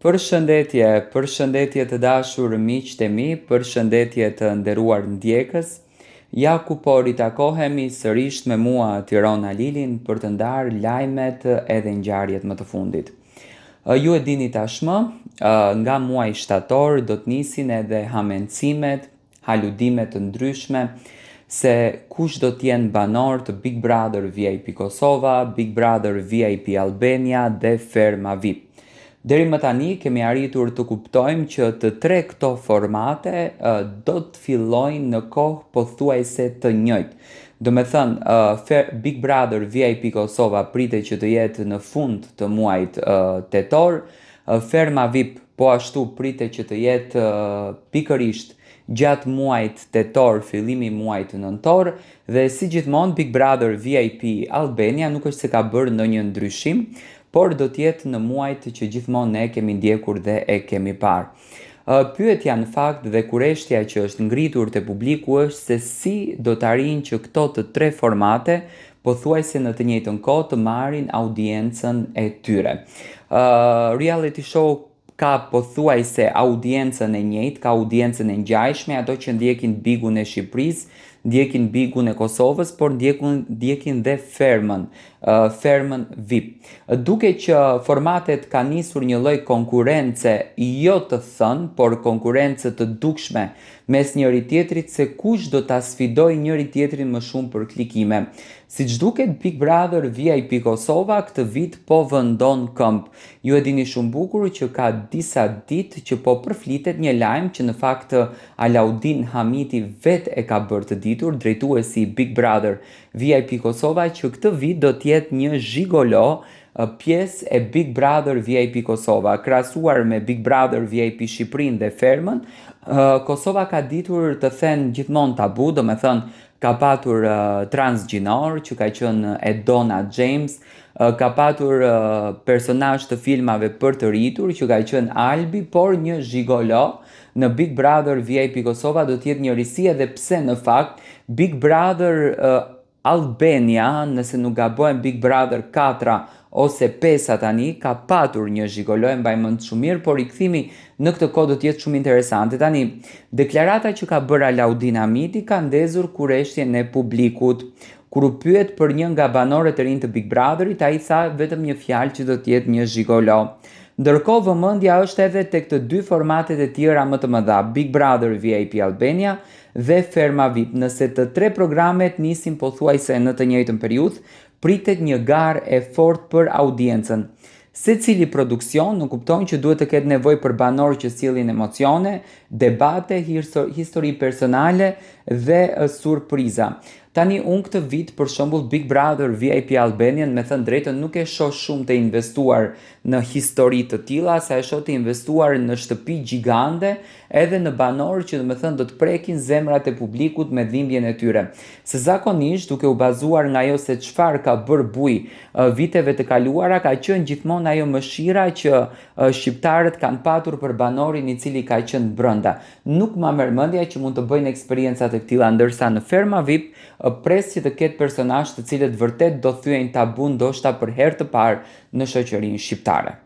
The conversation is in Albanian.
Përshëndetje të dashur miqtë e mi, përshëndetje të nderuar ndjekës. Ja ku po ritakohemi sërish me mua Tirona Lilin për të ndarë lajmet edhe ngjarjet më të fundit. Ju e dini tashmë, nga muaji shtator do të nisin edhe hamencimet, haludimet të ndryshme se kush do t'jenë banor të Big Brother VIP Kosova, Big Brother VIP Albania dhe Ferma VIP. Deri më tani kemi arritur të kuptojmë që të tre këto formate do të fillojnë në kohë pothuajse të njëjtë. Do me thënë, Big Brother VIP Kosova pritet që të jetë në fund të muajit tetor, Ferma VIP po ashtu pritet që të jetë pikërisht gjatë muajit tetor, fillimi muajit nëntor, dhe si gjithmonë Big Brother VIP Albania nuk është se ka bërë ndonjë ndryshim, por do t'jetë në muajt që gjithmonë ne kemi ndjekur dhe e kemi parë. Pyetja në fakt dhe kureshtja që është ngritur te publiku është se si do të arrijnë që këto të tre formate pothuajse në të njëjtën kohë të marrin audiencën e tyre. Reality show ka pothuajse audiencën e njëjtë, ka audiencën e ngjashme, ato që ndjekin Bigun e Shqipërisë, ndjekin Bigun e Kosovës, por ndjekin dhe Fermën VIP. Duke që formatet ka nisur një lloj konkurrence jo të thënë, por konkurrence të dukshme mes njëri tjetrit se kush do ta sfidojë njëri tjetrin më shumë për klikime. Siç duket, Big Brother VIP Kosova këtë vit po vendon këmbë. Ju e dini shumë bukur që ka disa ditë që po përflitet një lajm që në fakt Alaudin Hamiti vetë e ka bërë të ditur, drejtuesi Big Brother VIP Kosova, që këtë vit do të jetë një zhigolo pjesë e Big Brother VIP Kosova. Krahasuar me Big Brother VIP Shqipërinë dhe Fermën, Kosova ka ditur të thënë gjithmonë tabu, do me thënë ka patur transgjinor që ka qenë Edona James, ka patur personazh të filmave për të rritur që ka qenë Albi, por një zhigolo në Big Brother VIP Kosova do të jetë një risi, edhe pse në fakt Big Brother Albania, nëse nuk gabojmë Big Brother 4 ose 5 tani, ka patur një zhigolo, e mbaj mend shumë mirë, por rikthimi në këtë kohë do të jetë shumë interesante. Tani, deklarata që ka bërë Alaudin Hamiti ka ndezur kureshtjen e publikut. Kur u pyet për një nga banorët e rinj të Big Brotherit, ai tha vetëm një fjalë që do të jetë një zhigolo. Ndërkohë vëmendja është edhe tek të dy formatet e tjera më të mëdha, Big Brother VIP Albania dhe Ferma VIP. Nëse të tre programet nisin pothuajse në të njëjtën periudhë, pritet një garë e fortë për audiencën. Secili produksion nuk kupton që duhet të ketë nevojë për banorë që sillin emocione, debate, histori personale dhe surpriza. Tani unë këtë vit, për shembull, Big Brother VIP Albanian, me thënë drejtën, nuk e shoh shumë të investuar në histori të tilla, sa e shoh të investuar në shtëpi gjigande edhe në banorë që do të prekin zemrat e publikut me dhimbjen e tyre. Se zakonisht, duke u bazuar nga ajo se çfarë ka bërë buj viteve të kaluara, ka qenë gjithmonë ajo mëshira që shqiptarët kanë patur për banorin i cili ka qenë brenda. Nuk ma merr mendja që mund të bëjnë eksperienca të tilla, ndërsa në Ferma VIP pres që të ketë personazh të cilët vërtet do thyejnë tabu ndoshta për herë të parë në shoqërinë shqiptare.